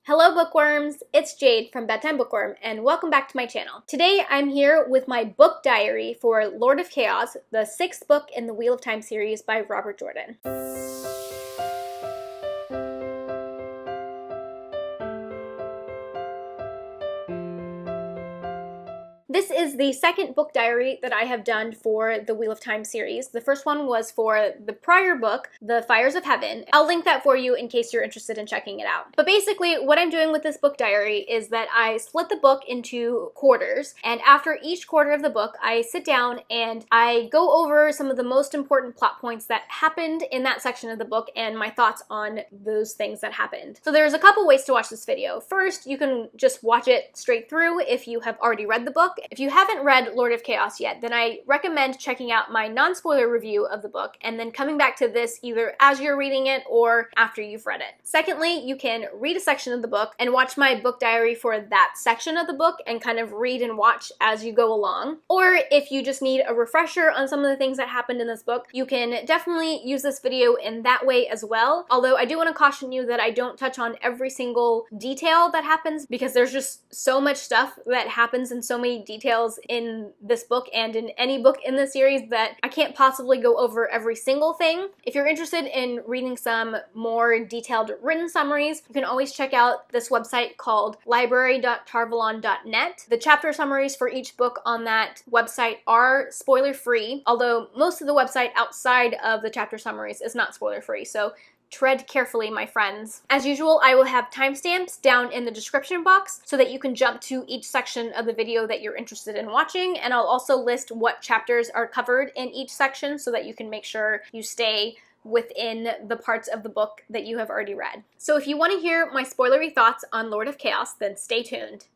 Hello bookworms, it's Jade from Bedtime Bookworm and welcome back to my channel. Today I'm here with my book diary for Lord of Chaos, the 6th book in the Wheel of Time series by Robert Jordan. This is the second book diary that I have done for the Wheel of Time series. The first one was for the prior book, The Fires of Heaven. I'll link that for you in case you're interested in checking it out. But basically, what I'm doing with this book diary is that I split the book into quarters, and after each quarter of the book, I sit down and I go over some of the most important plot points that happened in that section of the book and my thoughts on those things that happened. So there's a couple ways to watch this video. First, you can just watch it straight through if you have already read the book. If you haven't read Lord of Chaos yet, then I recommend checking out my non-spoiler review of the book and then coming back to this either as you're reading it or after you've read it. Secondly, you can read a section of the book and watch my book diary for that section of the book and kind of read and watch as you go along. Or if you just need a refresher on some of the things that happened in this book, you can definitely use this video in that way as well. Although I do want to caution you that I don't touch on every single detail that happens because there's just so much stuff that happens in so many details in this book and in any book in the series that I can't possibly go over every single thing. If you're interested in reading some more detailed written summaries, you can always check out this website called library.tarvalon.net. The chapter summaries for each book on that website are spoiler-free, although most of the website outside of the chapter summaries is not spoiler-free, so tread carefully, my friends. As usual, I will have timestamps down in the description box so that you can jump to each section of the video that you're interested in watching, and I'll also list what chapters are covered in each section so that you can make sure you stay within the parts of the book that you have already read. So if you want to hear my spoilery thoughts on Lord of Chaos, then stay tuned.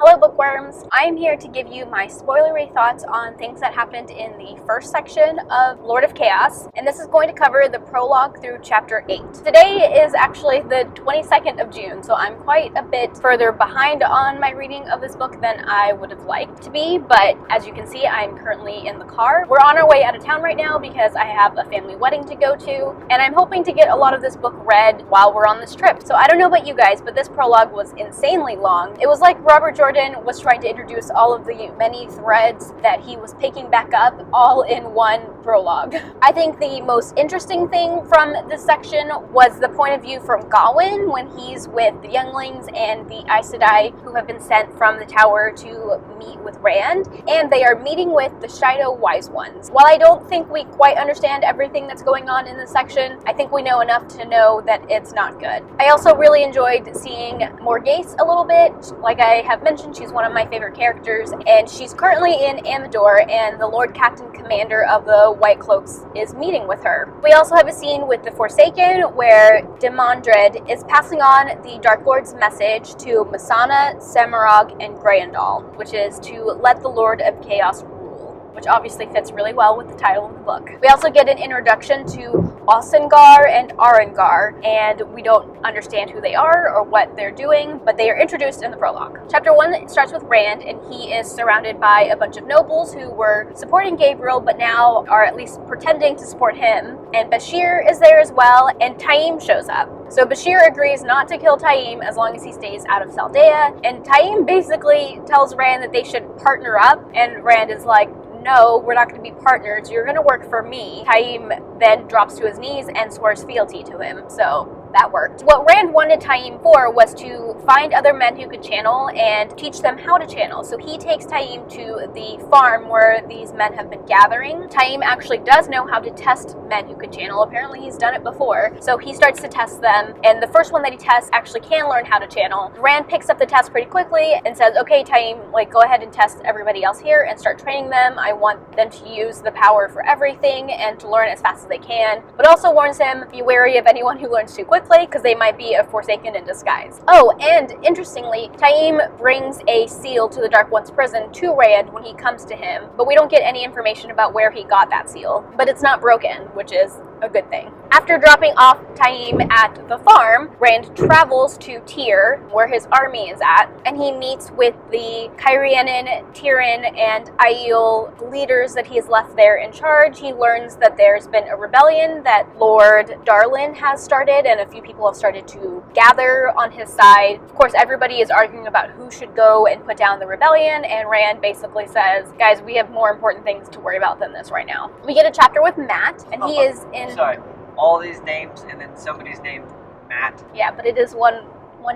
Hello bookworms! I am here to give you my spoilery thoughts on things that happened in the first section of Lord of Chaos, and this is going to cover the prologue through chapter 8. Today is actually the 22nd of June, so I'm quite a bit further behind on my reading of this book than I would have liked to be, but as you can see, I'm currently in the car. We're on our way out of town right now because I have a family wedding to go to, and I'm hoping to get a lot of this book read while we're on this trip. So I don't know about you guys, but this prologue was insanely long. It was like Robert Jordan was trying to introduce all of the many threads that he was picking back up all in one prologue. I think the most interesting thing from this section was the point of view from Gawain when he's with the younglings and the Aes Sedai who have been sent from the tower to meet with Rand, and they are meeting with the Shido Wise Ones. While I don't think we quite understand everything that's going on in this section, I think we know enough to know that it's not good. I also really enjoyed seeing Morgase a little bit. Like I have mentioned, she's one of my favorite characters, and she's currently in Amador, and the Lord Captain Commander of the White Cloaks is meeting with her. We also have a scene with the Forsaken where Demandred is passing on the Dark Lord's message to Masana, Semarog, and Greyandal, which is to let the Lord of Chaos rule, which obviously fits really well with the title of the book. We also get an introduction to Osengar and Arengar, and we don't understand who they are or what they're doing, but they are introduced in the prologue. Chapter 1 starts with Rand, and he is surrounded by a bunch of nobles who were supporting Gabriel, but now are at least pretending to support him. And Bashir is there as well, and Taim shows up. So Bashir agrees not to kill Taim as long as he stays out of Saldea, and Taim basically tells Rand that they should partner up, and Rand is like, no, we're not going to be partners, you're going to work for me. Taim then drops to his knees and swears fealty to him, so that worked. What Rand wanted Taim for was to find other men who could channel and teach them how to channel. So he takes Taim to the farm where these men have been gathering. Taim actually does know how to test men who could channel. Apparently he's done it before. So he starts to test them, and the first one that he tests actually can learn how to channel. Rand picks up the test pretty quickly and says, okay, Taim, like, go ahead and test everybody else here and start training them. I want them to use the power for everything and to learn as fast as they can, but also warns him, be wary of anyone who learns too quickly because they might be a Forsaken in disguise. Oh, and interestingly, Taim brings a seal to the Dark One's prison to Rand when he comes to him, but we don't get any information about where he got that seal. But it's not broken, which is a good thing. After dropping off Taim at the farm, Rand travels to Tyr, where his army is at, and he meets with the Cairhienin, Tyrion, and Aiel leaders that he's left there in charge. He learns that there's been a rebellion that Lord Darlin has started, and a few people have started to gather on his side. Of course, everybody is arguing about who should go and put down the rebellion, and Rand basically says, guys, we have more important things to worry about than this right now. We get a chapter with Matt, and he is in... Sorry, all these names and then somebody's named Matt. Yeah, but it is one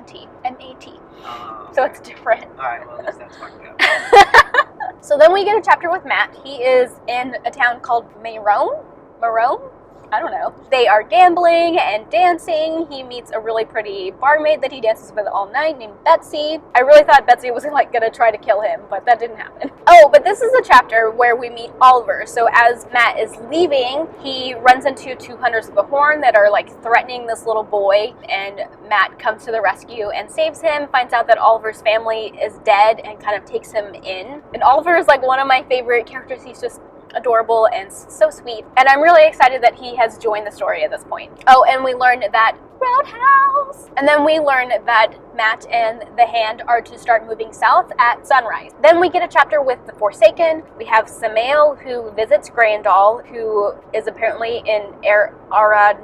T, M-A-T. So it's different. Alright, well at least that's fucked up. So then we get a chapter with Matt. He is in a town called Marone? I don't know. They are gambling and dancing. He meets a really pretty barmaid that he dances with all night named Betsy. I really thought Betsy was like gonna try to kill him, but that didn't happen. Oh, but this is a chapter where we meet Oliver. So as Matt is leaving, he runs into two hunters of the horn that are like threatening this little boy, and Matt comes to the rescue and saves him, finds out that Oliver's family is dead, and kind of takes him in. And Oliver is like one of my favorite characters. He's just adorable and so sweet, and I'm really excited that he has joined the story at this point. Oh, and we learned that Roadhouse! And then we learn that Matt and the Hand are to start moving south at sunrise. Then we get a chapter with the Forsaken. We have Samael, who visits Grandal, who is apparently in Araddoman.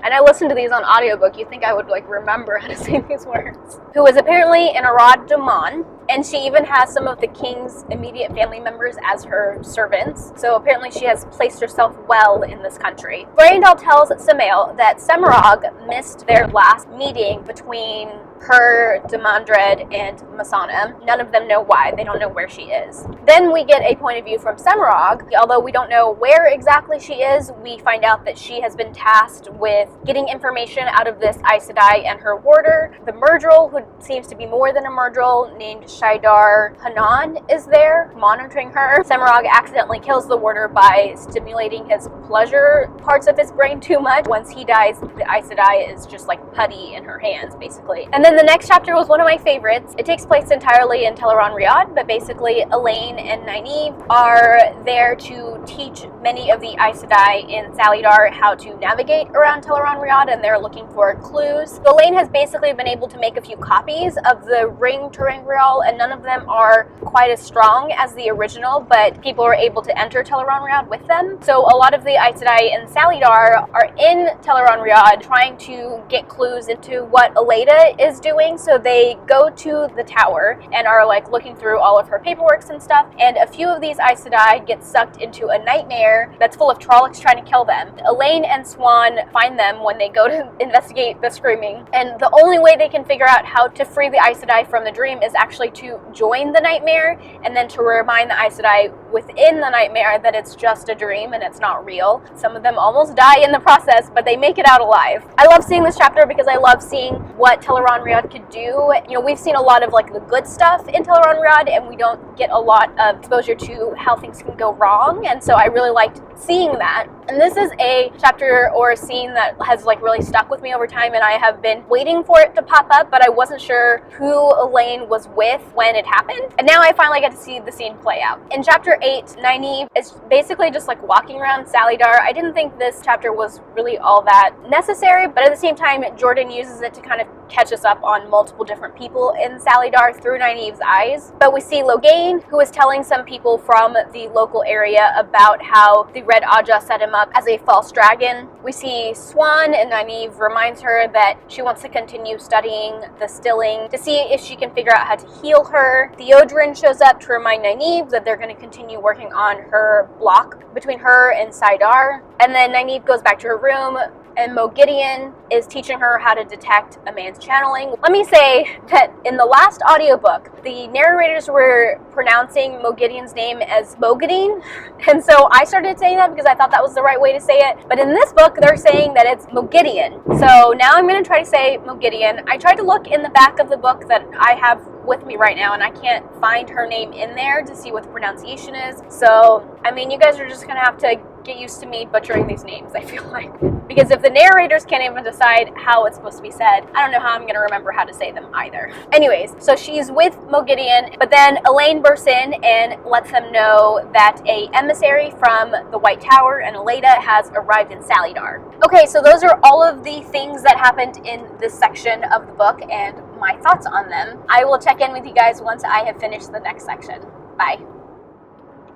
And I listened to these on audiobook. You'd think I would like remember how to say these words. Who is apparently in Arad-Daman, and she even has some of the king's immediate family members as her servants. So apparently she has placed herself well in this country. Grendel tells Samael that Semirog missed their last meeting between her, Demandred, and Masana. None of them know why. They don't know where she is. Then we get a point of view from Semirog. Although we don't know where exactly she is, we find out that she has been tasked with getting information out of this Aes Sedai and her warder. The Murdril, who seems to be more than a Murdril, named Shaidar Hanan, is there, monitoring her. Semirog accidentally kills the warder by stimulating his pleasure parts of his brain too much. Once he dies, the Aes Sedai is just like putty in her hands, basically. And then the next chapter was one of my favorites. It takes place entirely in Teleron Riyadh, but basically Elaine and Nynaeve are there to teach many of the Aes Sedai in Salidar how to navigate around Teleron Riyadh, and they're looking for clues. So Elaine has basically been able to make a few copies of the Ring Terengrial, and none of them are quite as strong as the original, but people are able to enter Teleron Riyadh with them. So a lot of the Aes Sedai in Salidar are in Teleron Riyadh trying to get clues into what Eleda is doing. So they go to the tower and are like looking through all of her paperwork and stuff, and a few of these Aes Sedai get sucked into a nightmare that's full of Trollocs trying to kill them. Elaine and Swan find them when they go to investigate the screaming, and the only way they can figure out how to free the Aes Sedai from the dream is actually to join the nightmare, and then to remind the Aes Sedai within the nightmare that it's just a dream and it's not real. Some of them almost die in the process, but they make it out alive. I love seeing this chapter because I love seeing what Teleron Riyadh could do. You know, we've seen a lot of like the good stuff in Teleron Riyadh, and we don't get a lot of exposure to how things can go wrong, and so I really liked seeing that. And this is a chapter or a scene that has like really stuck with me over time, and I have been waiting for it to pop up, but I wasn't sure who Elaine was with when it happened, and now I finally get to see the scene play out. In chapter 8, Nynaeve is basically just like walking around Salidar. I didn't think this chapter was really all that necessary, but at the same time, Jordan uses it to kind of catch us up on multiple different people in Salidar through Nynaeve's eyes. But we see Logain, who is telling some people from the local area about how the Red Aja set him up as a false dragon. We see Swan, and Nynaeve reminds her that she wants to continue studying the stilling to see if she can figure out how to heal her. Theodrin shows up to remind Nynaeve that they're going to continue working on her block between her and Saidar. And then Nynaeve goes back to her room, and Mo Gideon is teaching her how to detect a man's channeling. Let me say that in the last audiobook, the narrators were pronouncing Mo Gideon's name as Mogadine, and so I started saying that because I thought that was the right way to say it, but in this book, they're saying that it's Mo Gideon. So now I'm going to try to say Mo Gideon. I tried to look in the back of the book that I have with me right now, and I can't find her name in there to see what the pronunciation is. So, I mean, you guys are just gonna have to get used to me butchering these names, I feel like. Because if the narrators can't even decide how it's supposed to be said, I don't know how I'm gonna remember how to say them either. Anyways, so she's with Mogideon, but then Elaine bursts in and lets them know that a emissary from the White Tower and Aleida has arrived in Salidar. Okay, so those are all of the things that happened in this section of the book and my thoughts on them. I will check in with you guys once I have finished the next section. Bye.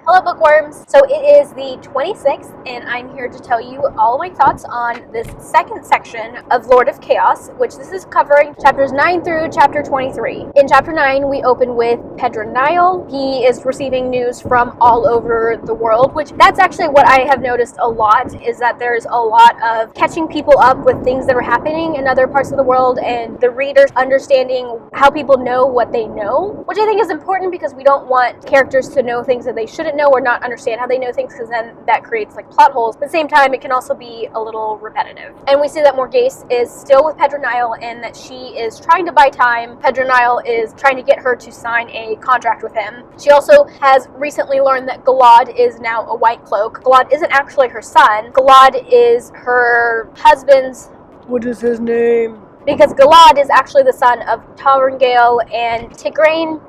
Hello Bookworms! So it is the 26th and I'm here to tell you all my thoughts on this second section of Lord of Chaos, which this is covering chapters 9 through chapter 23. In chapter 9 we open with Pedronile. He is receiving news from all over the world, which that's actually what I have noticed a lot, is that there's a lot of catching people up with things that are happening in other parts of the world and the readers understanding how people know what they know, which I think is important because we don't want characters to know things that they shouldn't know or not understand how they know things, because then that creates like plot holes. But at the same time, it can also be a little repetitive. And we see that Morgase is still with Pedronile and that she is trying to buy time. Pedronile is trying to get her to sign a contract with him. She also has recently learned that Galad is now a White Cloak. Galad isn't actually her son. Galad is her husband's... What is his name? Because Galad is actually the son of Taurengale and Tigraine,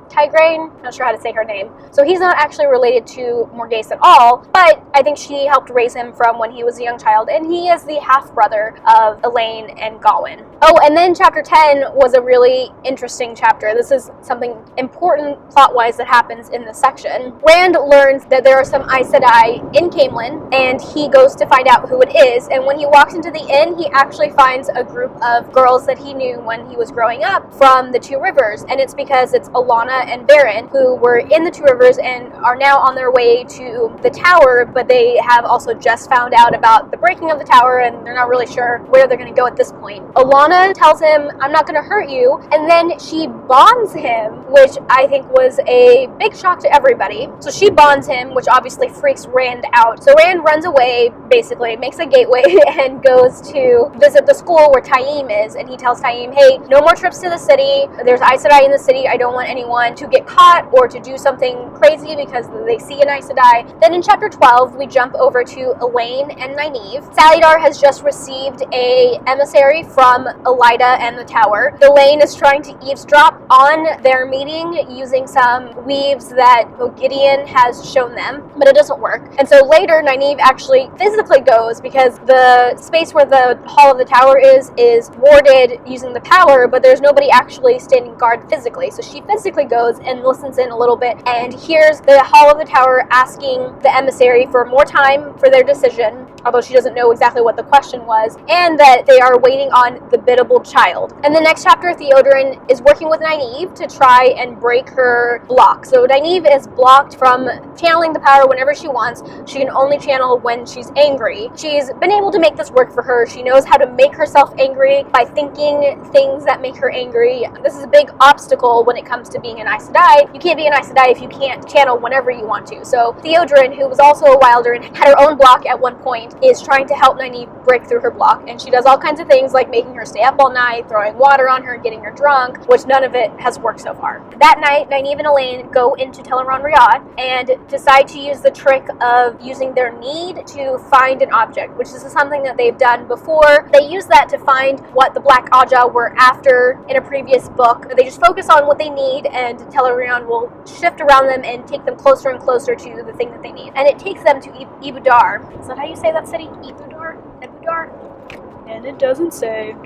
not sure how to say her name. So he's not actually related to Morgase at all, but I think she helped raise him from when he was a young child, and he is the half-brother of Elaine and Gawain. Oh, and then chapter 10 was a really interesting chapter. This is something important plot-wise that happens in this section. Rand learns that there are some Aes Sedai in Caemlyn, and he goes to find out who it is, and when he walks into the inn, he actually finds a group of girls that he knew when he was growing up from the Two Rivers, and it's because it's Alana and Baron who were in the Two Rivers and are now on their way to the tower, but they have also just found out about the breaking of the tower and they're not really sure where they're going to go at this point. Alana tells him, "I'm not going to hurt you," and then she bonds him, which I think was a big shock to everybody. So she bonds him, which obviously freaks Rand out. So Rand runs away, basically makes a gateway and goes to visit the school where Taim is, and he tells Taim, "Hey, no more trips to the city. There's Aes Sedai in the city. I don't want anyone to get caught or to do something crazy because they see an Aes Sedai." Then in chapter 12, we jump over to Elaine and Nynaeve. Salidar has just received a emissary from Aleida and the tower. Elaine is trying to eavesdrop on their meeting using some weaves that Mogideon has shown them, but it doesn't work. And so later, Nynaeve actually physically goes, because the space where the Hall of the Tower is warded using the power, but there's nobody actually standing guard physically. So she physically goes and listens in a little bit and hears the Hall of the Tower asking the emissary for more time for their decision, although she doesn't know exactly what the question was, and that they are waiting on the biddable child. And the next chapter, Theodorin is working with Nynaeve to try and break her block. So Nynaeve is blocked from channeling the power whenever she wants. She can only channel when she's angry. She's been able to make this work for her. She knows how to make herself angry by thinking things that make her angry. This is a big obstacle when it comes to being an Aes Sedai. You can't be an Aes Sedai if you can't channel whenever you want to. So Theodorin, who was also a Wilder and had her own block at one point, is trying to help Nynaeve break through her block, and she does all kinds of things like making her stay up all night, throwing water on her, getting her drunk, which none of it has worked so far. That night, Nynaeve and Elaine go into Teleron Riyadh and decide to use the trick of using their need to find an object, which is something that they've done before. They use that to find what the Black Aja were after in a previous book. They just focus on what they need, and Telerion will shift around them and take them closer and closer to the thing that they need. And it takes them to Ibudar. Is that how you say that city? Ibudar? Ibudar? And it doesn't say.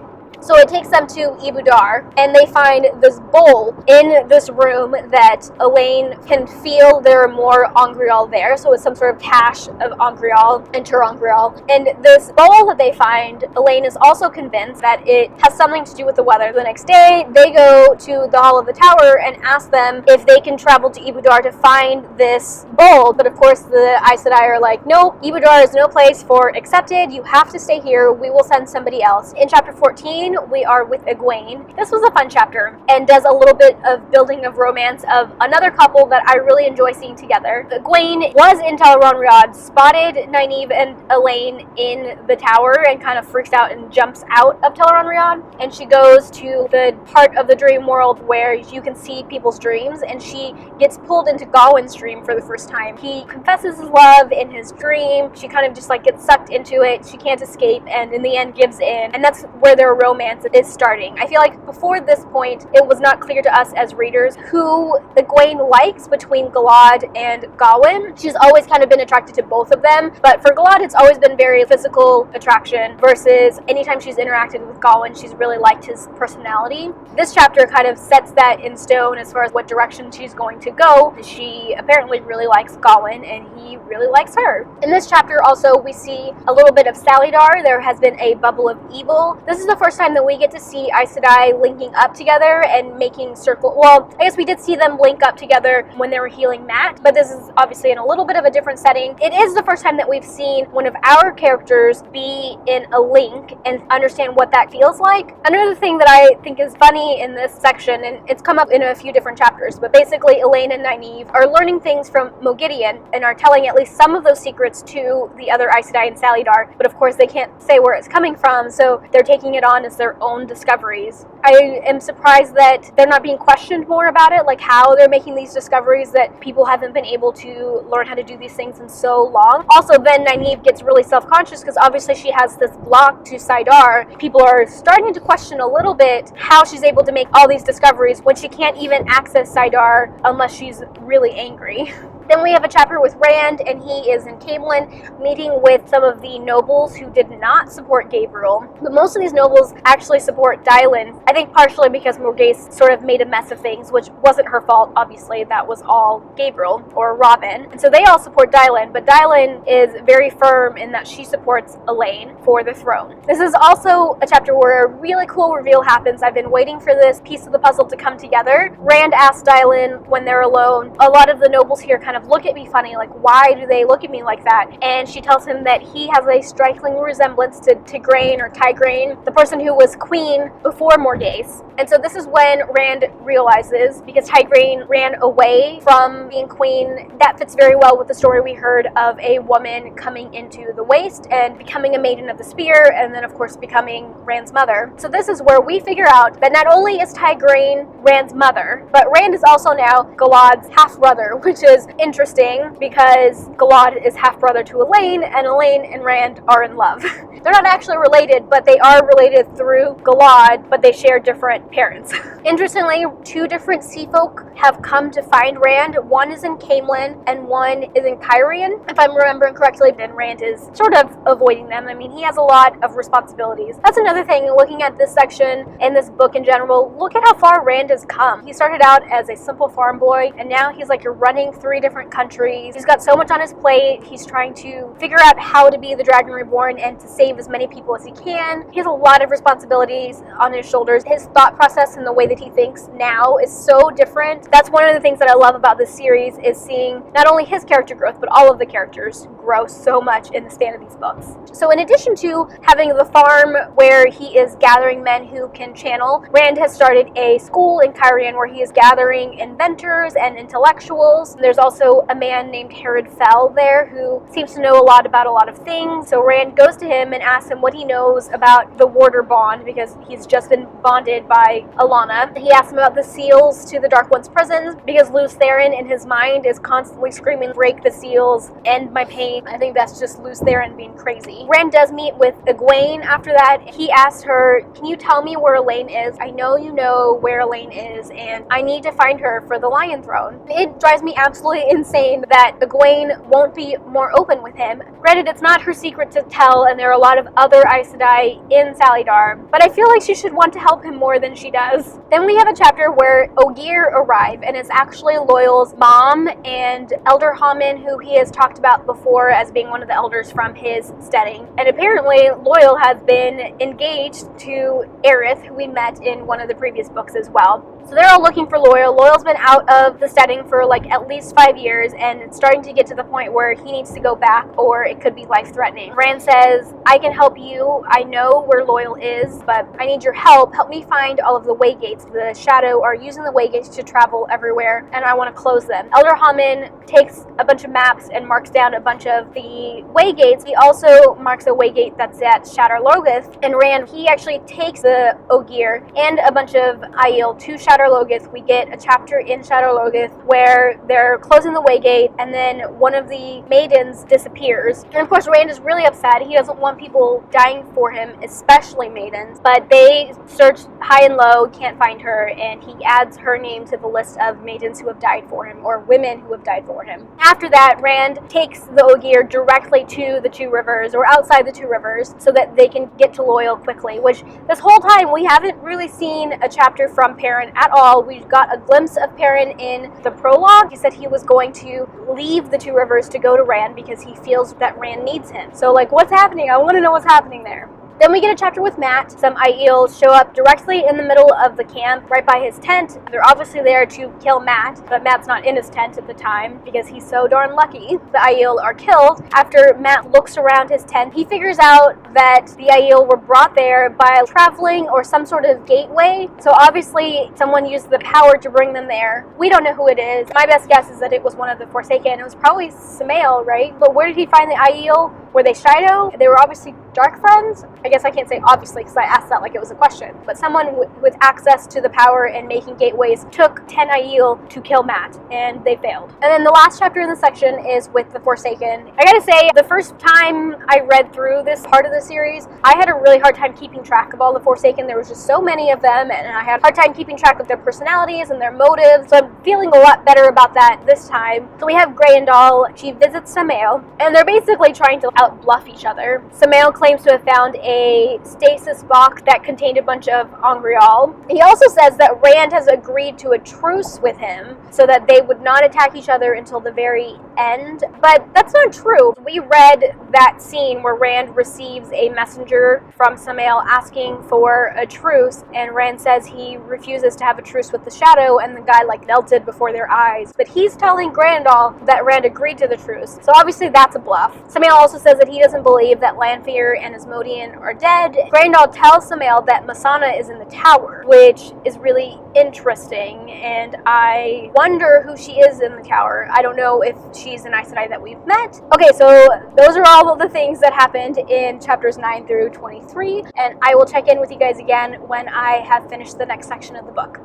So it takes them to Ibudar, and they find this bowl in this room that Elaine can feel there are more Angreal there, so it's some sort of cache of Angreal and Turangreal. And this bowl that they find, Elaine is also convinced that it has something to do with the weather. The next day, they go to the Hall of the Tower and ask them if they can travel to Ibudar to find this bowl, but of course the Aes Sedai are like, nope, Ibudar is no place for accepted, you have to stay here, we will send somebody else. In chapter 14, 9, we are with Egwene. This was a fun chapter and does a little bit of building of romance of another couple that I really enjoy seeing together. Egwene was in Tel'aran'rhiod, spotted Nynaeve and Elaine in the tower and kind of freaks out and jumps out of Tel'aran'rhiod, and she goes to the part of the dream world where you can see people's dreams, and she gets pulled into Gawain's dream for the first time. He confesses his love in his dream. She kind of just like gets sucked into it. She can't escape, and in the end gives in, and that's where their romance is starting. I feel like before this point it was not clear to us as readers who Egwene likes between Galad and Gawain. She's always kind of been attracted to both of them, but for Galad it's always been very physical attraction, versus anytime she's interacted with Gawain she's really liked his personality. This chapter kind of sets that in stone as far as what direction she's going to go. She apparently really likes Gawain and he really likes her. In this chapter also we see a little bit of Salidar. There has been a bubble of evil. This is the first time that we get to see Aes Sedai linking up together and making circle. Well, I guess we did see them link up together when they were healing Matt, but this is obviously in a little bit of a different setting. It is the first time that we've seen one of our characters be in a link and understand what that feels like. Another thing that I think is funny in this section, and it's come up in a few different chapters, but basically Elaine and Nynaeve are learning things from Moghedien and are telling at least some of those secrets to the other Aes Sedai and Salidar, but of course they can't say where it's coming from, so they're taking it on as their own discoveries. I am surprised that they're not being questioned more about it, like how they're making these discoveries, that people haven't been able to learn how to do these things in so long. Also, then Nynaeve gets really self-conscious because obviously she has this block to Saidar. People are starting to question a little bit how she's able to make all these discoveries when she can't even access Saidar unless she's really angry. Then we have a chapter with Rand, and he is in Camelin meeting with some of the nobles who did not support Gabriel. But most of these nobles actually support Dylan. I think partially because Morghese sort of made a mess of things, which wasn't her fault, obviously. That was all Gabriel or Robin. And so they all support Dylan, but Dylan is very firm in that she supports Elaine for the throne. This is also a chapter where a really cool reveal happens. I've been waiting for this piece of the puzzle to come together. Rand asks Dylan when they're alone. A lot of the nobles here kind of look at me funny, like, why do they look at me like that? And she tells him that he has a striking resemblance to Tigraine or Tigraine, the person who was queen before Morghese. And so this is when Rand realizes, because Tigraine ran away from being queen, that fits very well with the story we heard of a woman coming into the Waste and becoming a maiden of the spear, and then of course becoming Rand's mother. So this is where we figure out that not only is Tigraine Rand's mother, but Rand is also now Galad's half-brother, which is interesting because Galad is half-brother to Elaine, and Elaine and Rand are in love. They're not actually related, but they are related through Galad, but they share different parents. Interestingly, two different sea folk have come to find Rand. One is in Camelin, and one is in Cairhien. If I'm remembering correctly, then Rand is sort of avoiding them. I mean, he has a lot of responsibilities. That's another thing, looking at this section and this book in general, look at how far Rand has come. He started out as a simple farm boy, and now he's like running 3 different countries. He's got so much on his plate. He's trying to figure out how to be the Dragon Reborn and to save as many people as he can. He has a lot of responsibilities on his shoulders. His thought process and the way that he thinks now is so different. That's one of the things that I love about this series, is seeing not only his character growth, but all of the characters grow so much in the span of these books. So in addition to having the farm where he is gathering men who can channel, Rand has started a school in Cairhien where he is gathering inventors and intellectuals. There's also a man named Herod Fell there who seems to know a lot about a lot of things. So Rand goes to him and asks him what he knows about the Warder Bond, because he's just been bonded by Alana. He asks him about the seals to the Dark One's prisons, because Lews Therin in his mind is constantly screaming, break the seals, end my pain. I think that's just Lews Therin being crazy. Rand does meet with Egwene after that. He asks her, can you tell me where Elaine is? I know you know where Elaine is, and I need to find her for the Lion Throne. It drives me absolutely insane that Egwene won't be more open with him. Granted, it's not her secret to tell, and there are a lot of other Aes Sedai in Salidar, but I feel like she should want to help him more than she does. Then we have a chapter where Ogier arrive, and it's actually Loyal's mom and Elder Haman, who he has talked about before as being one of the elders from his steading. And apparently Loyal has been engaged to Aerith, who we met in one of the previous books as well. So they're all looking for Loyal. Loyal's been out of the setting for like at least 5 years, and it's starting to get to the point where he needs to go back or it could be life-threatening. Rand says, I can help you. I know where Loyal is, but I need your help. Help me find all of the waygates. The Shadow are using the waygates to travel everywhere, and I want to close them. Elder Hammond takes a bunch of maps and marks down a bunch of the waygates. He also marks a waygate that's at Shadar Logoth, and Rand, he actually takes the Ogier and a bunch of Aiel to Shadar Logoth. We get a chapter in Shadar Logoth where they're closing the waygate, and then one of the maidens disappears. And of course, Rand is really upset. He doesn't want people dying for him, especially maidens, but they search high and low, can't find her, and he adds her name to the list of maidens who have died for him, or women who have died for him. After that, Rand takes the Ogier directly to the Two Rivers, or outside the Two Rivers, so that they can get to Loyal quickly, which this whole time we haven't really seen a chapter from Perrin at all. We got a glimpse of Perrin in the prologue. He said he was going to leave the Two Rivers to go to Rand because he feels that Rand needs him. So like, what's happening? I want to know what's happening there. Then we get a chapter with Matt. Some Aiel show up directly in the middle of the camp, right by his tent. They're obviously there to kill Matt, but Matt's not in his tent at the time because he's so darn lucky. The Aiel are killed. After Matt looks around his tent, he figures out that the Aiel were brought there by traveling or some sort of gateway. So obviously someone used the power to bring them there. We don't know who it is. My best guess is that it was one of the Forsaken. It was probably Samael, right? But where did he find the Aiel? Were they Shido? They were obviously dark friends. I guess I can't say obviously because I asked that like it was a question. But someone with access to the power and making gateways took 10 Aiel to kill Matt, and they failed. And then the last chapter in the section is with the Forsaken. I gotta say, the first time I read through this part of the series, I had a really hard time keeping track of all the Forsaken. There was just so many of them, and I had a hard time keeping track of their personalities and their motives. So I'm feeling a lot better about that this time. So we have Greyandal. She visits Samael, and they're basically trying to out-bluff each other. Samael claims to have found a stasis box that contained a bunch of Angreal. He also says that Rand has agreed to a truce with him so that they would not attack each other until the very end, but that's not true. We read that scene where Rand receives a messenger from Samael asking for a truce, and Rand says he refuses to have a truce with the Shadow, and the guy like melted before their eyes. But he's telling Grandal that Rand agreed to the truce, so obviously that's a bluff. Samael also says that he doesn't believe that Lanfear and Asmodean are dead. Grandal tells Samael that Masana is in the tower, which is really interesting, and I wonder who she is in the tower. I don't know if she's an Aes Sedai that we've met. Okay, so those are all of the things that happened in chapters 9 through 23, and I will check in with you guys again when I have finished the next section of the book.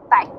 Bye.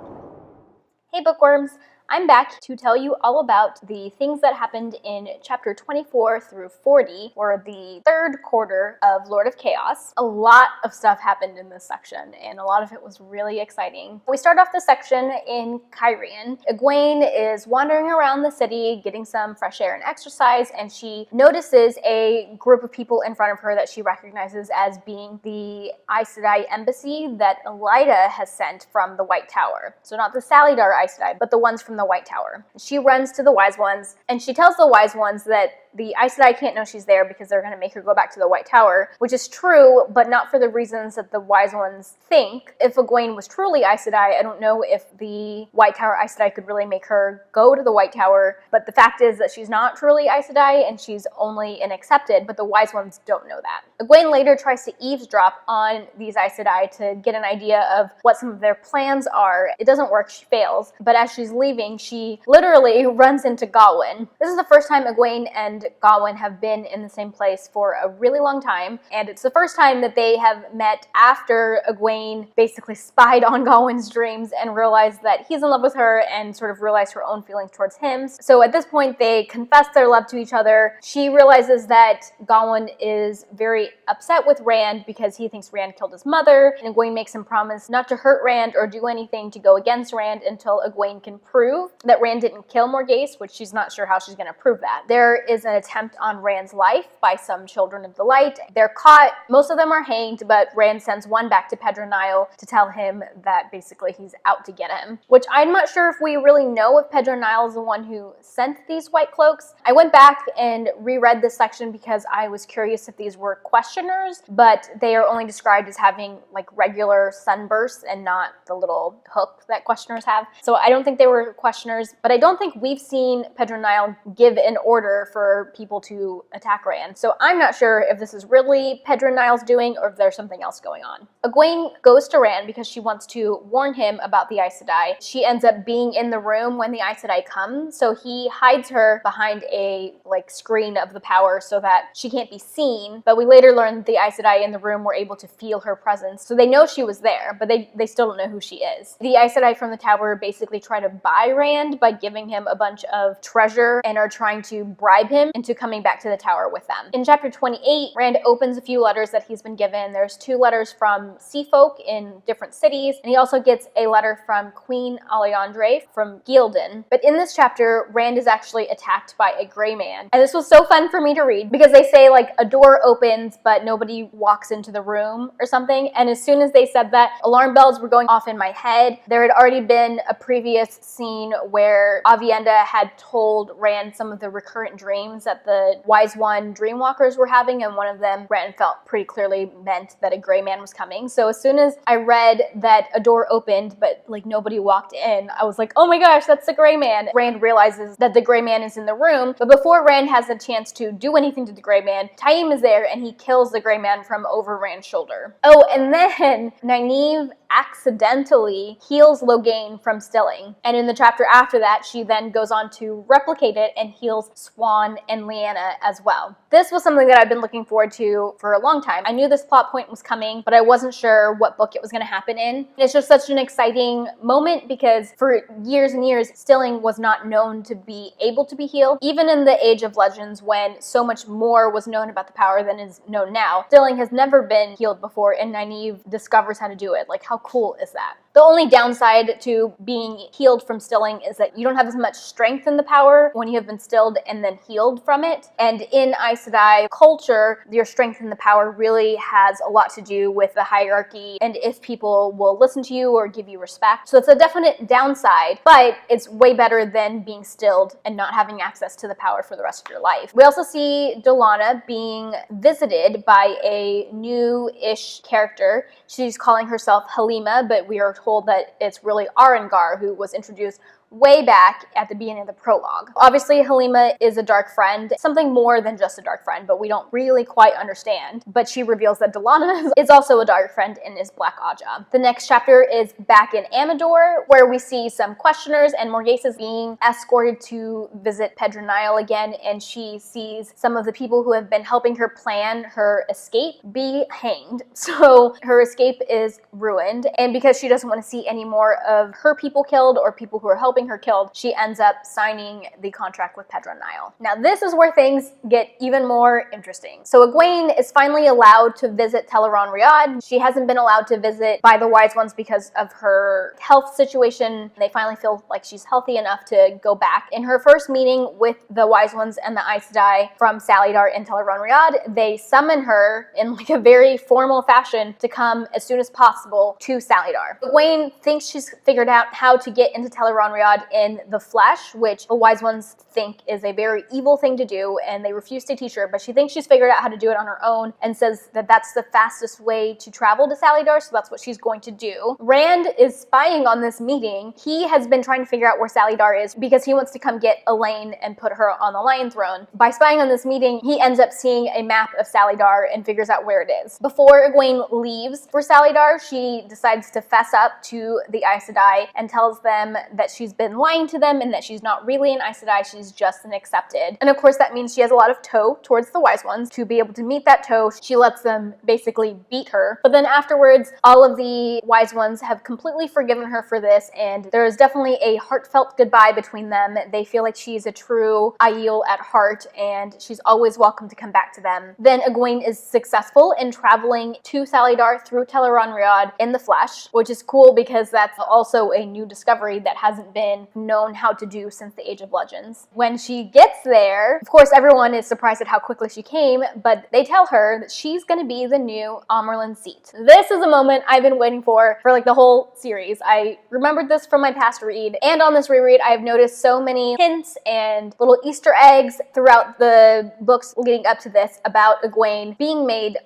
Hey bookworms! I'm back to tell you all about the things that happened in chapter 24 through 40, or the third quarter of Lord of Chaos. A lot of stuff happened in this section, and a lot of it was really exciting. We start off the section in Cairhien. Egwene is wandering around the city, getting some fresh air and exercise, and she notices a group of people in front of her that she recognizes as being the Aes Sedai embassy that Elida has sent from the White Tower. So not the Salidar Aes Sedai, but the ones from the White Tower. She runs to the Wise Ones, and she tells the Wise Ones that the Aes Sedai can't know she's there because they're going to make her go back to the White Tower, which is true, but not for the reasons that the Wise Ones think. If Egwene was truly Aes Sedai, I don't know if the White Tower Aes Sedai could really make her go to the White Tower, but the fact is that she's not truly Aes Sedai, and she's only an accepted, but the Wise Ones don't know that. Egwene later tries to eavesdrop on these Aes Sedai to get an idea of what some of their plans are. It doesn't work, she fails, but as she's leaving, she literally runs into Gawain. This is the first time Egwene and Gawain have been in the same place for a really long time, and it's the first time that they have met after Egwene basically spied on Gawin's dreams and realized that he's in love with her and sort of realized her own feelings towards him. So at this point, they confess their love to each other. She realizes that Gawain is very upset with Rand because he thinks Rand killed his mother, and Egwene makes him promise not to hurt Rand or do anything to go against Rand until Egwene can prove that Rand didn't kill Morghese, which she's not sure how she's going to prove that. There is an attempt on Rand's life by some children of the light. They're caught. Most of them are hanged, but Rand sends one back to Pedronile to tell him that basically he's out to get him, which I'm not sure if we really know if Pedronile is the one who sent these white cloaks. I went back and reread this section because I was curious if these were questioners, but they are only described as having like regular sunbursts and not the little hook that questioners have. So I don't think they were questioners, but I don't think we've seen Pedronile give an order for people to attack Rand. So I'm not sure if this is really Pedronile's doing or if there's something else going on. Egwene goes to Rand because she wants to warn him about the Aes Sedai. She ends up being in the room when the Aes Sedai come, so he hides her behind a screen of the power so that she can't be seen. But we later learn that the Aes Sedai in the room were able to feel her presence, so they know she was there, but they still don't know who she is. The Aes Sedai from the tower basically try to buy Rand by giving him a bunch of treasure and are trying to bribe him into coming back to the tower with them. In chapter 28, Rand opens a few letters that he's been given. There's 2 letters from sea folk in different cities, and he also gets a letter from Queen Alliandre from Gildan. But in this chapter, Rand is actually attacked by a gray man. And this was so fun for me to read because they say like a door opens but nobody walks into the room or something. And as soon as they said that, alarm bells were going off in my head. There had already been a previous scene where Aviendha had told Rand some of the recurrent dreams that the Wise One Dreamwalkers were having, and one of them Rand felt pretty clearly meant that a gray man was coming. So as soon as I read that a door opened but like nobody walked in, I was like, oh my gosh, that's the gray man. Rand realizes that the gray man is in the room, but before Rand has a chance to do anything to the gray man, Taim is there and he kills the gray man from over Rand's shoulder. Oh, and then Nynaeve accidentally heals Logain from stilling. And in the chapter after that, she then goes on to replicate it and heals Swan and Lyanna as well. This was something that I've been looking forward to for a long time. I knew this plot point was coming, but I wasn't sure what book it was going to happen in. It's just such an exciting moment because for years and years, stilling was not known to be able to be healed. Even in the Age of Legends, when so much more was known about the power than is known now, stilling has never been healed before, and Nynaeve discovers how to do it. Like, how cool is that? The only downside to being healed from stilling is that you don't have as much strength in the power when you have been stilled and then healed from it. And in Aes Sedai culture, your strength in the power really has a lot to do with the hierarchy and if people will listen to you or give you respect. So it's a definite downside, but it's way better than being stilled and not having access to the power for the rest of your life. We also see Delana being visited by a new-ish character. She's calling herself Halima, but we are told that it's really Arengar who was introduced way back at the beginning of the prologue. Obviously, Halima is a dark friend, something more than just a dark friend, but we don't really quite understand. But she reveals that Delana is also a dark friend and is Black Aja. The next chapter is back in Amador, where we see some questioners, and Morgase is being escorted to visit Pedronile again, and she sees some of the people who have been helping her plan her escape be hanged. So her escape is ruined, and because she doesn't want to see any more of her people killed or people who are helping her killed, she ends up signing the contract with Pedronile. Now this is where things get even more interesting. So Egwene is finally allowed to visit Tel'aran'rhiod. She hasn't been allowed to visit by the Wise Ones because of her health situation. They finally feel like she's healthy enough to go back. In her first meeting with the Wise Ones and the Aes Sedai from Salidar and Tel'aran'rhiod, they summon her in like a very formal fashion to come as soon as possible to Salidar. Egwene thinks she's figured out how to get into Tel'aran'rhiod in the flesh, which the Wise Ones think is a very evil thing to do, and they refuse to teach her, but she thinks she's figured out how to do it on her own and says that that's the fastest way to travel to Salidar, so that's what she's going to do. Rand is spying on this meeting. He has been trying to figure out where Salidar is because he wants to come get Elaine and put her on the Lion Throne. By spying on this meeting, he ends up seeing a map of Salidar and figures out where it is. Before Egwene leaves for Salidar, she decides to fess up to the Aes Sedai and tells them that she's been lying to them and that she's not really an Aes Sedai, she's just an accepted. And of course that means she has a lot of tow towards the Wise Ones. To be able to meet that tow, she lets them basically beat her. But then afterwards, all of the Wise Ones have completely forgiven her for this, and there is definitely a heartfelt goodbye between them. They feel like she's a true Aiel at heart, and she's always welcome to come back to them. Then Egwene is successful in traveling to Salidar through Tel'aran'rhiod in the flesh, which is cool because that's also a new discovery that hasn't been been known how to do since the Age of Legends. When she gets there, of course everyone is surprised at how quickly she came, but they tell her that she's going to be the new Amerlin Seat. This is a moment I've been waiting for like the whole series. I remembered this from my past read, and on this reread I've noticed so many hints and little Easter eggs throughout the books leading up to this about Egwene being made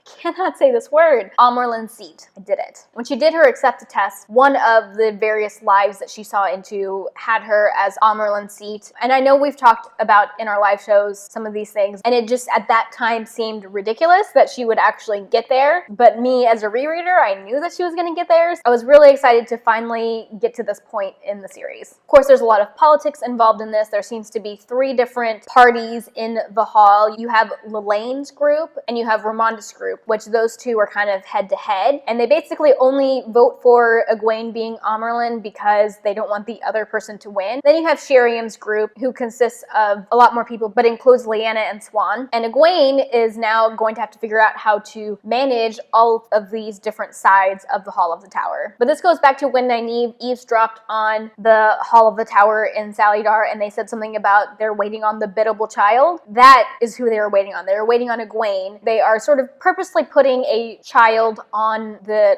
I cannot say this word. Amerlin Seat. I did it. When she did her accept test, one of the various lives that she saw into had her as Amerlin Seat. And I know we've talked about in our live shows some of these things, and it just at that time seemed ridiculous that she would actually get there. But me as a rereader, I knew that she was going to get there. I was really excited to finally get to this point in the series. Of course, there's a lot of politics involved in this. There seems to be 3 different parties in the hall. You have Lelane's group and you have Ramonda's group, which those 2 are kind of head to head, and they basically only vote for Egwene being Amerlin because they don't want the other person to win. Then you have Sheriam's group, who consists of a lot more people but includes Lyanna and Swan, and Egwene is now going to have to figure out how to manage all of these different sides of the Hall of the Tower. But this goes back to when Nynaeve eavesdropped on the Hall of the Tower in Salidar, and they said something about they're waiting on the biddable child. That is who they were waiting on. They were waiting on Egwene. They are sort of purposely putting a child on the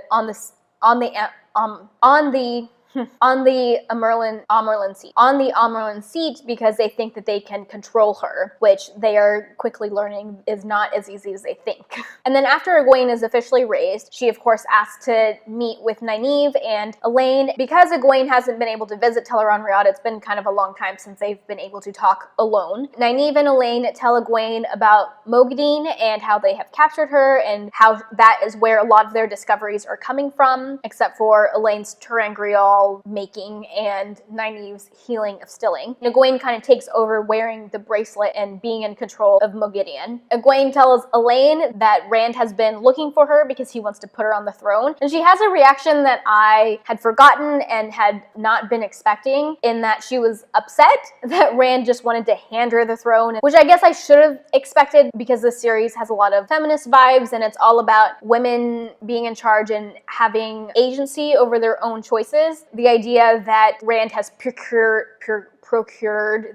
Amerlin seat because they think that they can control her, which they are quickly learning is not as easy as they think. And then after Egwene is officially raised, she of course asks to meet with Nynaeve and Elaine. Because Egwene hasn't been able to visit Tel'aran'rhiod, it's been kind of a long time since they've been able to talk alone. Nynaeve and Elaine tell Egwene about Mogadine and how they have captured her and how that is where a lot of their discoveries are coming from, except for Elaine's Terangrial making and Nynaeve's healing of Stilling. Egwene kind of takes over wearing the bracelet and being in control of Moghedien. Egwene tells Elaine that Rand has been looking for her because he wants to put her on the throne, and she has a reaction that I had forgotten and had not been expecting, in that she was upset that Rand just wanted to hand her the throne, which I guess I should have expected because this series has a lot of feminist vibes and it's all about women being in charge and having agency over their own choices. The idea that Rand has procured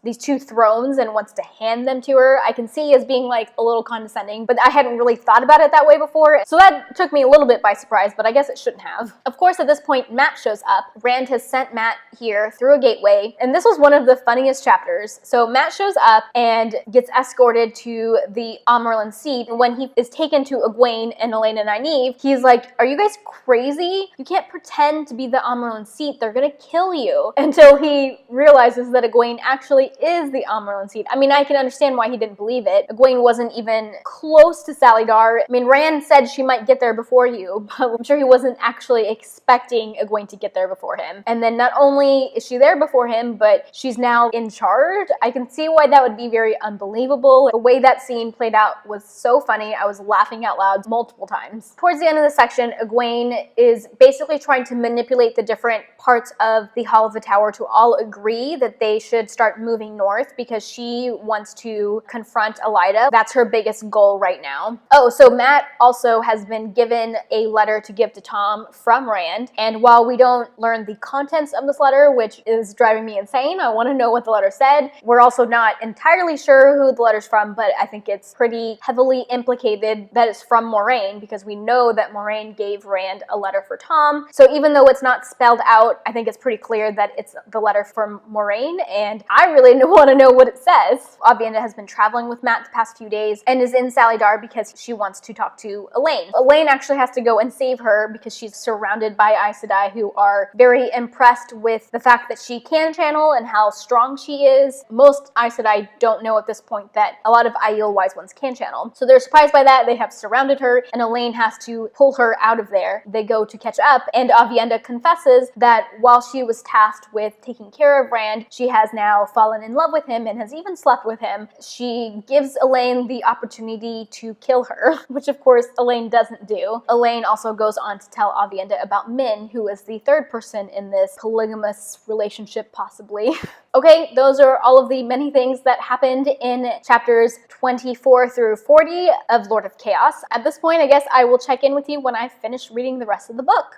these 2 thrones and wants to hand them to her, I can see as being like a little condescending, but I hadn't really thought about it that way before, so that took me a little bit by surprise, but I guess it shouldn't have. Of course, at this point, Matt shows up. Rand has sent Matt here through a gateway, and this was one of the funniest chapters. So Matt shows up and gets escorted to the Amerlin seat. When he is taken to Egwene and Elaine and Nynaeve, he's like, "Are you guys crazy? You can't pretend to be the Amerlin seat. They're gonna kill you." Until he realizes that Egwene actually is the Amerlin seat. I mean, I can understand why he didn't believe it. Egwene wasn't even close to Salidar. I mean, Rand said she might get there before you, but I'm sure he wasn't actually expecting Egwene to get there before him. And then not only is she there before him, but she's now in charge. I can see why that would be very unbelievable. The way that scene played out was so funny. I was laughing out loud multiple times. Towards the end of the section, Egwene is basically trying to manipulate the different parts of the Hall of the Tower to all agree that they should start moving north because she wants to confront Elida. That's her biggest goal right now. Oh, so Matt also has been given a letter to give to Tom from Rand, and while we don't learn the contents of this letter, which is driving me insane, I want to know what the letter said. We're also not entirely sure who the letter's from, but I think it's pretty heavily implicated that it's from Moraine because we know that Moraine gave Rand a letter for Tom. So even though it's not spelled out, I think it's pretty clear that it's the letter from Moraine, and I really want to know what it says. Avienda has been traveling with Matt the past few days and is in Salidar because she wants to talk to Elaine. Elaine actually has to go and save her because she's surrounded by Aes Sedai who are very impressed with the fact that she can channel and how strong she is. Most Aes Sedai don't know at this point that a lot of Aiel Wise Ones can channel. So they're surprised by that. They have surrounded her and Elaine has to pull her out of there. They go to catch up and Avienda confesses that while she was tasked with taking care of Rand, she has now fallen in love with him and has even slept with him. She gives Elaine the opportunity to kill her, which of course Elaine doesn't do. Elaine also goes on to tell Avienda about Min, who is the third person in this polygamous relationship, possibly. Okay, those are all of the many things that happened in chapters 24 through 40 of Lord of Chaos. At this point, I guess I will check in with you when I finish reading the rest of the book.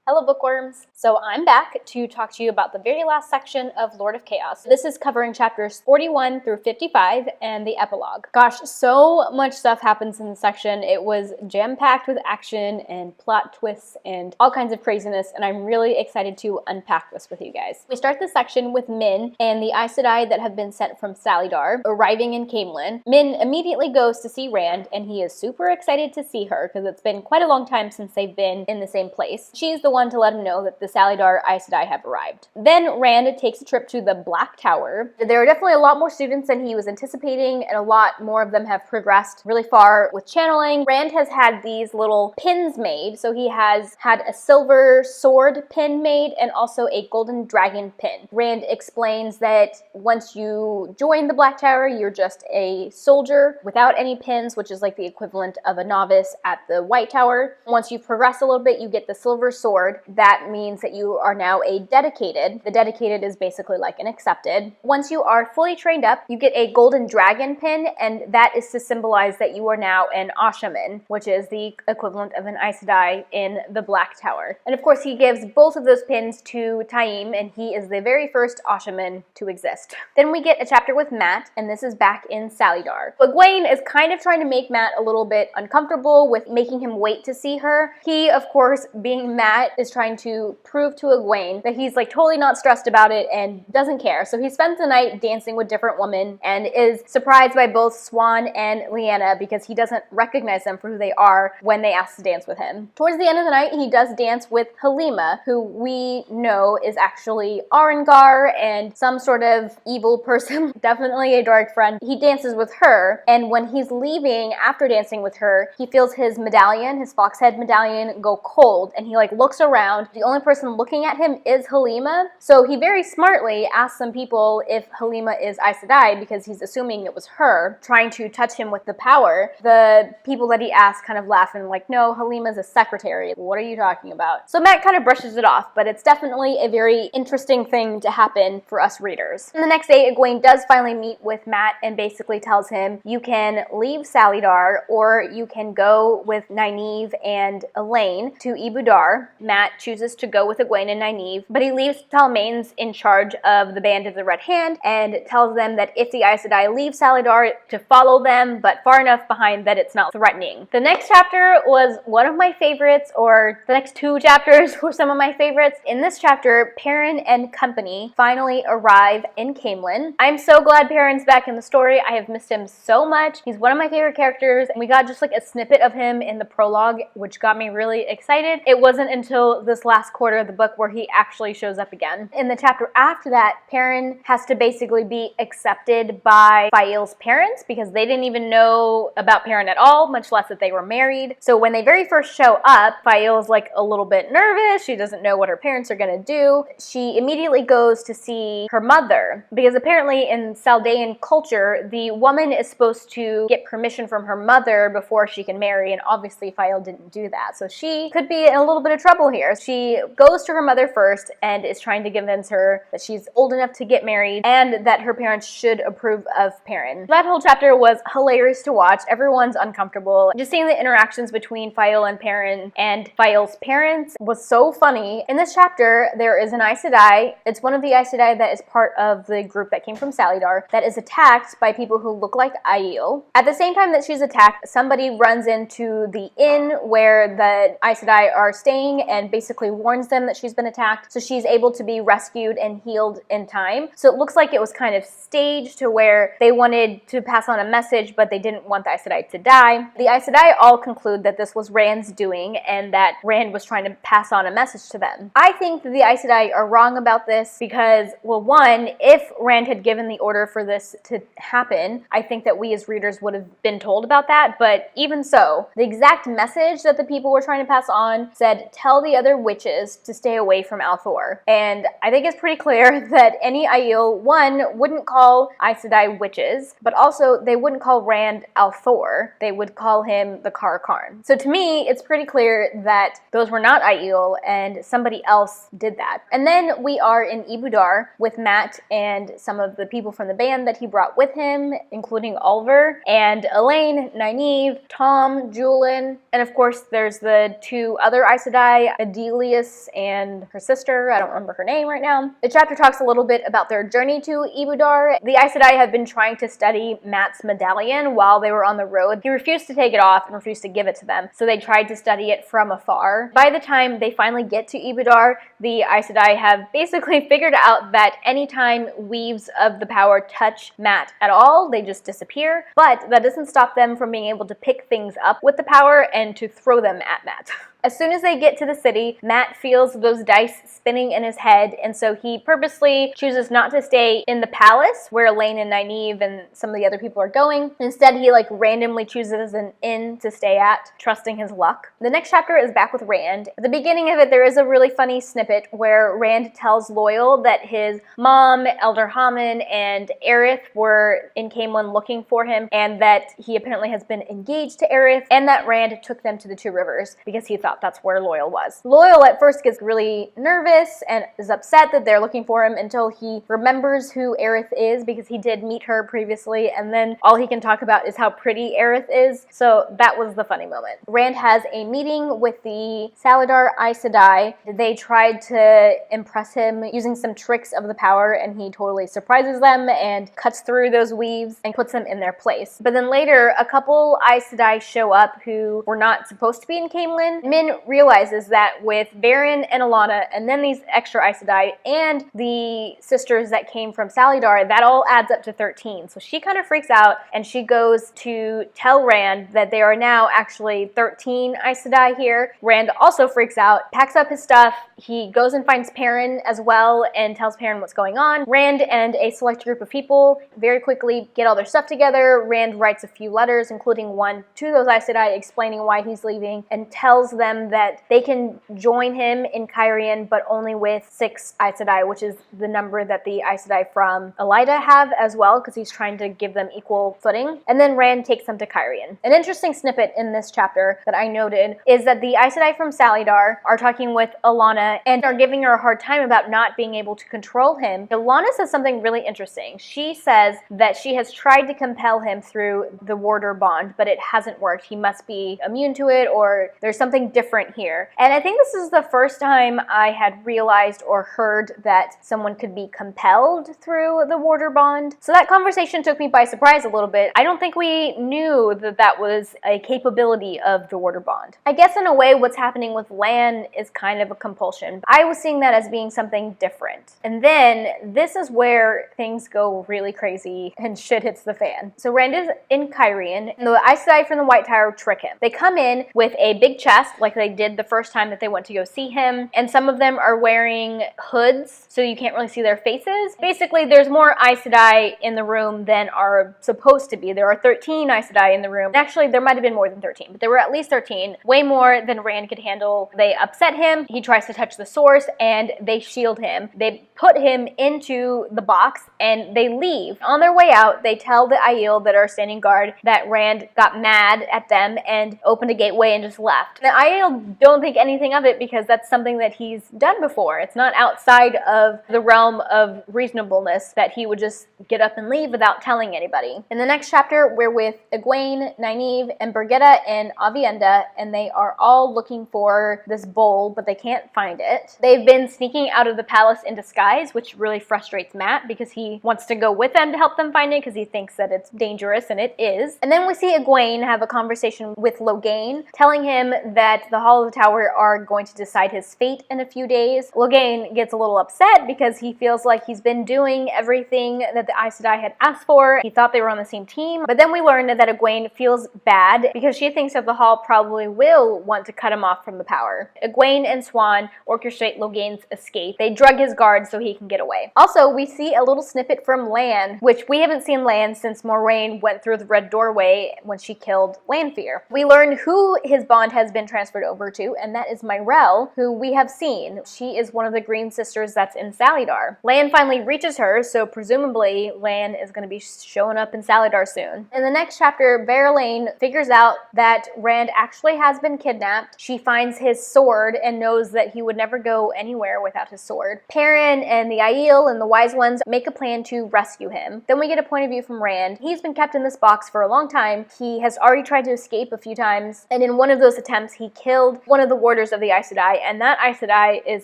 Hello bookworms! So I'm back to talk to you about the very last section of Lord of Chaos. This is covering chapters 41 through 55 and the epilogue. Gosh, so much stuff happens in this section. It was jam-packed with action and plot twists and all kinds of craziness, and I'm really excited to unpack this with you guys. We start this section with Min and the Aes Sedai that have been sent from Salidar arriving in Caemlyn. Min immediately goes to see Rand, and he is super excited to see her because it's been quite a long time since they've been in the same place. She's the one to let him know that the Salidar Aes Sedai have arrived. Then Rand takes a trip to the Black Tower. There are definitely a lot more students than he was anticipating, and a lot more of them have progressed really far with channeling. Rand has had these little pins made, so he has had a silver sword pin made and also a golden dragon pin. Rand explains that once you join the Black Tower, you're just a soldier without any pins, which is like the equivalent of a novice at the White Tower. Once you progress a little bit, you get the silver sword. That means that you are now a dedicated. The dedicated is basically like an accepted. Once you are fully trained up, you get a golden dragon pin, and that is to symbolize that you are now an Ashaman, which is the equivalent of an Aes Sedai in the Black Tower. And of course, he gives both of those pins to Taim, and he is the very first Ashaman to exist. Then we get a chapter with Mat, and this is back in Salidar. Egwene is kind of trying to make Mat a little bit uncomfortable with making him wait to see her. He, of course, being Mat, is trying to prove to Egwene that he's like totally not stressed about it and doesn't care. So he spends the night dancing with different women and is surprised by both Swan and Lyanna because he doesn't recognize them for who they are when they ask to dance with him. Towards the end of the night, he does dance with Halima, who we know is actually Arengar and some sort of evil person, definitely a dark friend. He dances with her, and when he's leaving after dancing with her, he feels his medallion, his fox head medallion, go cold, and he like looks around. The only person looking at him is Halima, so he very smartly asks some people if Halima is Aes Sedai because he's assuming it was her, trying to touch him with the power. The people that he asked kind of laugh and like, no, Halima's a secretary. What are you talking about? So Mat kind of brushes it off, but it's definitely a very interesting thing to happen for us readers. And the next day, Egwene does finally meet with Mat and basically tells him, you can leave Salidar or you can go with Nynaeve and Elaine to Ibudar. Mat chooses to go with Egwene and Nynaeve, but he leaves Talmains in charge of the Band of the Red Hand and tells them that if the Aes Sedai leave Salidar, to follow them, but far enough behind that it's not threatening. The next chapter was one of my favorites, or the next two chapters were some of my favorites. In this chapter, Perrin and company finally arrive in Caemlyn. I'm so glad Perrin's back in the story. I have missed him so much. He's one of my favorite characters, and we got just like a snippet of him in the prologue, which got me really excited. It wasn't until this last quarter of the book where he actually shows up again. In the chapter after that, Perrin has to basically be accepted by Fael's parents because they didn't even know about Perrin at all, much less that they were married. So when they very first show up, Fael's like a little bit nervous. She doesn't know what her parents are gonna do. She immediately goes to see her mother because apparently in Saldean culture, the woman is supposed to get permission from her mother before she can marry, and obviously Fael didn't do that. So she could be in a little bit of trouble here. She goes to her mother first and is trying to convince her that she's old enough to get married and that her parents should approve of Perrin. That whole chapter was hilarious to watch. Everyone's uncomfortable. Just seeing the interactions between Fael and Perrin and Fael's parents was so funny. In this chapter, there is an Aes Sedai. It's one of the Aes Sedai that is part of the group that came from Salidar that is attacked by people who look like Aiel. At the same time that she's attacked, somebody runs into the inn where the Aes Sedai are staying and basically warns them that she's been attacked, so she's able to be rescued and healed in time. So it looks like it was kind of staged to where they wanted to pass on a message, but they didn't want the Aes Sedai to die. The Aes Sedai all conclude that this was Rand's doing and that Rand was trying to pass on a message to them. I think that the Aes Sedai are wrong about this because, well, one, if Rand had given the order for this to happen, I think that we as readers would have been told about that, but even so, the exact message that the people were trying to pass on said, tell the other witches to stay away from Althor. And I think it's pretty clear that any Aiel, one, wouldn't call Aes Sedai witches, but also they wouldn't call Rand Althor. They would call him the Kar Karn. So to me, it's pretty clear that those were not Aiel and somebody else did that. And then we are in Ibudar with Mat and some of the people from the band that he brought with him, including Ulver and Elaine, Nynaeve, Tom, Julian, and of course there's the two other Aes Sedai. Adelius and her sister. I don't remember her name right now. The chapter talks a little bit about their journey to Ibudar. The Aes Sedai have been trying to study Mat's medallion while they were on the road. He refused to take it off and refused to give it to them, so they tried to study it from afar. By the time they finally get to Ibudar, the Aes Sedai have basically figured out that anytime weaves of the power touch Mat at all, they just disappear, but that doesn't stop them from being able to pick things up with the power and to throw them at Mat. As soon as they get to the city, Mat feels those dice spinning in his head, and so he purposely chooses not to stay in the palace where Elaine and Nynaeve and some of the other people are going. Instead, he randomly chooses an inn to stay at, trusting his luck. The next chapter is back with Rand. At the beginning of it, there is a really funny snippet where Rand tells Loyal that his mom, Elder Hammond, and Aerith were in Caemlyn looking for him, and that he apparently has been engaged to Aerith, and that Rand took them to the Two Rivers because he thought that's where Loyal was. Loyal at first gets really nervous and is upset that they're looking for him until he remembers who Aerith is because he did meet her previously, and then all he can talk about is how pretty Aerith is. So that was the funny moment. Rand has a meeting with the Saladar Aes Sedai. They tried to impress him using some tricks of the power, and he totally surprises them and cuts through those weaves and puts them in their place. But then later, a couple Aes Sedai show up who were not supposed to be in Caemlyn. Min realizes that with Baron and Alana, and then these extra Aes Sedai, and the sisters that came from Saladar, that all adds up to 13. So she kind of freaks out, and she goes to tell Rand that there are now actually 13 Aes Sedai here. Rand also freaks out, packs up his stuff. He goes and finds Perrin as well and tells Perrin what's going on. Rand and a select group of people very quickly get all their stuff together. Rand writes a few letters, including one to those Aes Sedai explaining why he's leaving, and tells them that they can join him in Cairhien, but only with 6 Aes Sedai, which is the number that the Aes Sedai from Elida have as well, because he's trying to give them equal footing. And then Rand takes them to Cairhien. An interesting snippet in this chapter that I noted is that the Aes Sedai from Saladar are talking with Alana and are giving her a hard time about not being able to control him. Alana says something really interesting. She says that she has tried to compel him through the warder bond, but it hasn't worked. He must be immune to it, or there's something different here. And I think this is the first time I had realized or heard that someone could be compelled through the warder bond. So that conversation took me by surprise a little bit. I don't think we knew that that was a capability of the warder bond. I guess in a way what's happening with Lan is kind of a compulsion. I was seeing that as being something different. And then this is where things go really crazy and shit hits the fan. So Rand is in Cairhien, and the Aes Sedai from the White Tower trick him. They come in with a big chest like they did the first time that they went to go see him, and some of them are wearing hoods so you can't really see their faces. Basically, there's more Aes Sedai in the room than are supposed to be. There are 13 Aes Sedai in the room. Actually, there might have been more than 13, but there were at least 13, way more than Rand could handle. They upset him, he tries to touch the source, and they shield him. They put him into the box, and they leave. On their way out, they tell the Aiel that are standing guard that Rand got mad at them and opened a gateway and just left. The Aiel don't think anything of it because that's something that he's done before. It's not outside of the realm of reasonableness that he would just get up and leave without telling anybody. In the next chapter, we're with Egwene, Nynaeve, and Birgitta and Aviendha, and they are all looking for this bowl, but they can't find it. They've been sneaking out of the palace in disguise, which really frustrates Mat because he wants to go with them to help them find it because he thinks that it's dangerous, and it is. And then we see Egwene have a conversation with Logain, telling him that the Hall of the Tower are going to decide his fate in a few days. Logain gets a little upset because he feels like he's been doing everything that the Aes Sedai had asked for. He thought they were on the same team, but then we learned that Egwene feels bad because she thinks that the Hall probably will want to cut him off from the power. Egwene and Swan orchestrate Logain's escape. They drug his guards so he can get away. Also, we see a little snippet from Lan, which we haven't seen Lan since Moraine went through the red doorway when she killed Lanfear. We learned who his bond has been transferred over to, and that is Myrelle, who we have seen. She is one of the Green Sisters that's in Saladar. Lan finally reaches her, so presumably Lan is going to be showing up in Saladar soon. In the next chapter, Verlaine figures out that Rand actually has been kidnapped. She finds his sword and knows that he would never go anywhere without his sword. Perrin and the Aiel and the Wise Ones make a plan to rescue him. Then we get a point of view from Rand. He's been kept in this box for a long time. He has already tried to escape a few times, and in one of those attempts he killed one of the warders of the Aes Sedai, and that Aes Sedai is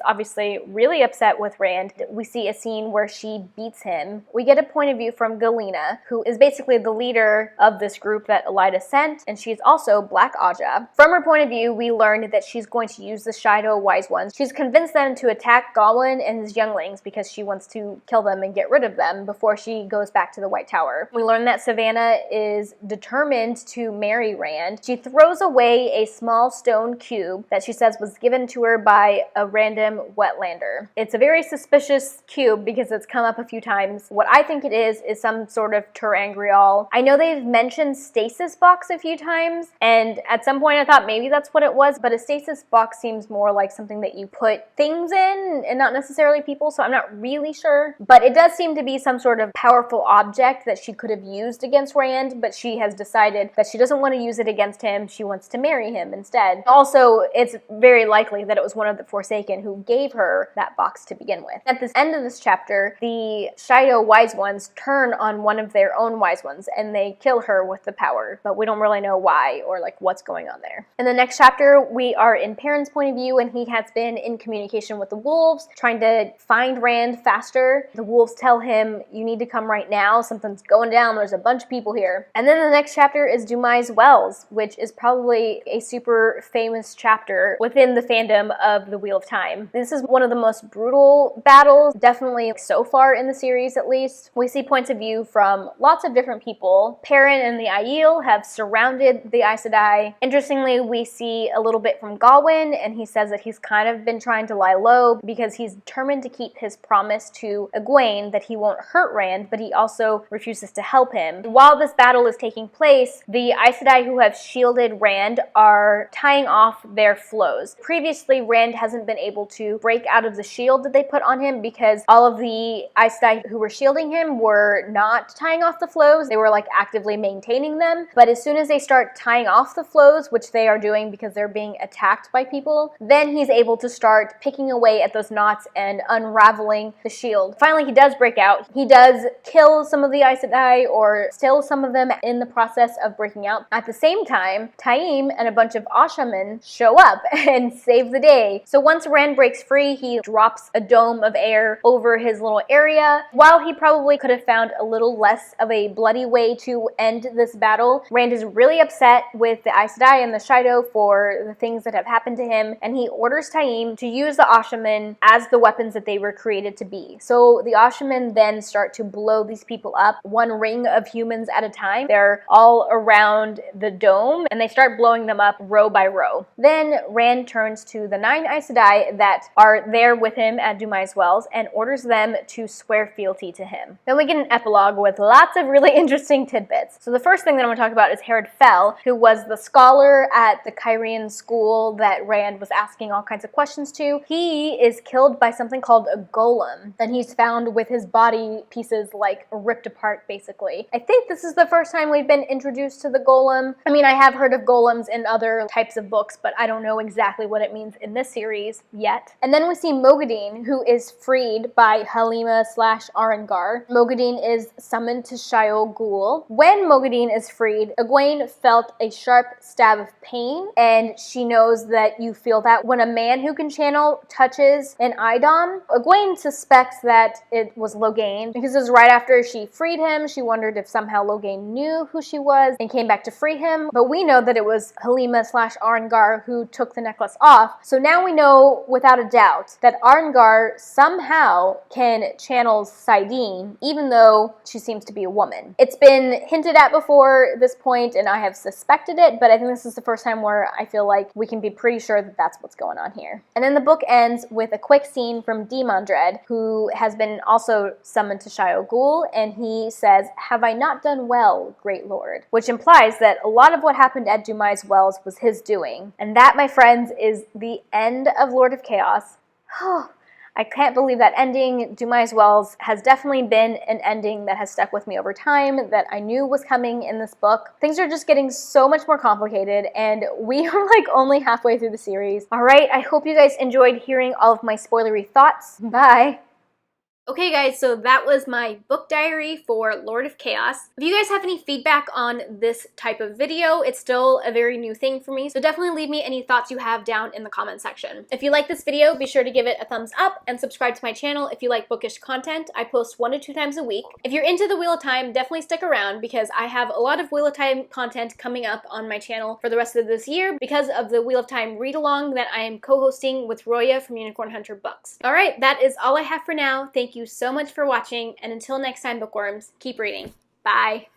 obviously really upset with Rand. We see a scene where she beats him. We get a point of view from Galena, who is basically the leader of this group that Elaida sent, and she's also Black Aja. From her point of view, we learned that she's going to use the Shido Wise Ones. She's convinced them to attack Gawain and his younglings because she wants to kill them and get rid of them before she goes back to the White Tower. We learn that Savannah is determined to marry Rand. She throws away a small stone cube that she says was given to her by a random wetlander. It's a very suspicious cube because it's come up a few times. What I think it is some sort of terangrial. I know they've mentioned stasis box a few times, and at some point I thought maybe that's what it was, but a stasis box seems more like something that you put things in and not necessarily people, so I'm not really sure. But it does seem to be some sort of powerful object that she could have used against Rand, but she has decided that she doesn't want to use it against him. She wants to marry him instead. Also, it's very likely that it was one of the Forsaken who gave her that box to begin with. At the end of this chapter, the Shido Wise Ones turn on one of their own Wise Ones and they kill her with the power, but we don't really know why or like what's going on there. In the next chapter, we are in Perrin's point of view, and he has been in communication with the wolves, trying to find Rand faster. The wolves tell him, you need to come right now, something's going down, there's a bunch of people here. And then the next chapter is Dumai's Wells, which is probably a super famous chapter within the fandom of the Wheel of Time. This is one of the most brutal battles, definitely so far in the series at least. We see points of view from lots of different people. Perrin and the Aiel have surrounded the Aes Sedai. Interestingly, we see a little bit from Gawain, and he says that he's kind of been trying to lie low because he's determined to keep his promise to Egwene that he won't hurt Rand, but he also refuses to help him. While this battle is taking place, the Aes Sedai who have shielded Rand are tying off their flows. Previously, Rand hasn't been able to break out of the shield that they put on him because all of the Aes Sedai who were shielding him were not tying off the flows. They were like actively maintaining them. But as soon as they start tying off the flows, which they are doing because they're being attacked by people, then he's able to start picking away at those knots and unraveling the shield. Finally, he does break out. He does kill some of the Aes Sedai or still some of them in the process of breaking out. At the same time, Taim and a bunch of Ashaman show up and save the day. So once Rand breaks free, he drops a dome of air over his little area. While he probably could have found a little less of a bloody way to end this battle, Rand is really upset with the Aes Sedai and the Shido for the things that have happened to him, and he orders Taim to use the Ashaman as the weapons that they were created to be. So the Ashaman then start to blow these people up, one ring of humans at a time. They're all around the dome, and they start blowing them up row by row. Then Rand turns to the 9 Aes Sedai that are there with him at Dumai's Wells and orders them to swear fealty to him. Then we get an epilogue with lots of really interesting tidbits. So the first thing that I'm going to talk about is Herod Fell, who was the scholar at the Kyrian school that Rand was asking all kinds of questions to. He is killed by something called a golem, and he's found with his body pieces like ripped apart basically. I think this is the first time we've been introduced to the golem. I mean, I have heard of golems in other types of books, but I don't know exactly what it means in this series yet. And then we see Mogadine, who is freed by Halima/Arengar. Mogadine is summoned to Shaiol Ghul. When Mogadine is freed, Egwene felt a sharp stab of pain, and she knows that you feel that when a man who can channel touches an Idom. Egwene suspects that it was Logain because it was right after she freed him. She wondered if somehow Logain knew who she was and came back to free him, but we know that it was Halima/Arengar who took the necklace off. So now we know without a doubt that Arengar somehow can channel Saidin, even though she seems to be a woman. It's been hinted at before this point, and I have suspected it, but I think this is the first time where I feel like we can be pretty sure that that's what's going on here. And then the book ends with a quick scene from Demandred, who has been also summoned to Shaiol Ghul, and he says, "Have I not done well, great lord?" Which implies that a lot of what happened at Dumai's Wells was his doing. And that, my friends, is the end of Lord of Chaos. I can't believe that ending. Dumai's Wells has definitely been an ending that has stuck with me over time, that I knew was coming in this book. Things are just getting so much more complicated, and we are like only halfway through the series. Alright, I hope you guys enjoyed hearing all of my spoilery thoughts. Bye! Okay guys, so that was my book diary for Lord of Chaos. If you guys have any feedback on this type of video, it's still a very new thing for me, so definitely leave me any thoughts you have down in the comment section. If you like this video, be sure to give it a thumbs up and subscribe to my channel if you like bookish content. I post 1 to 2 times a week. If you're into the Wheel of Time, definitely stick around because I have a lot of Wheel of Time content coming up on my channel for the rest of this year because of the Wheel of Time read-along that I am co-hosting with Roya from Unicorn Hunter Books. Alright, that is all I have for now. Thank you so much for watching, and until next time, bookworms, keep reading. Bye!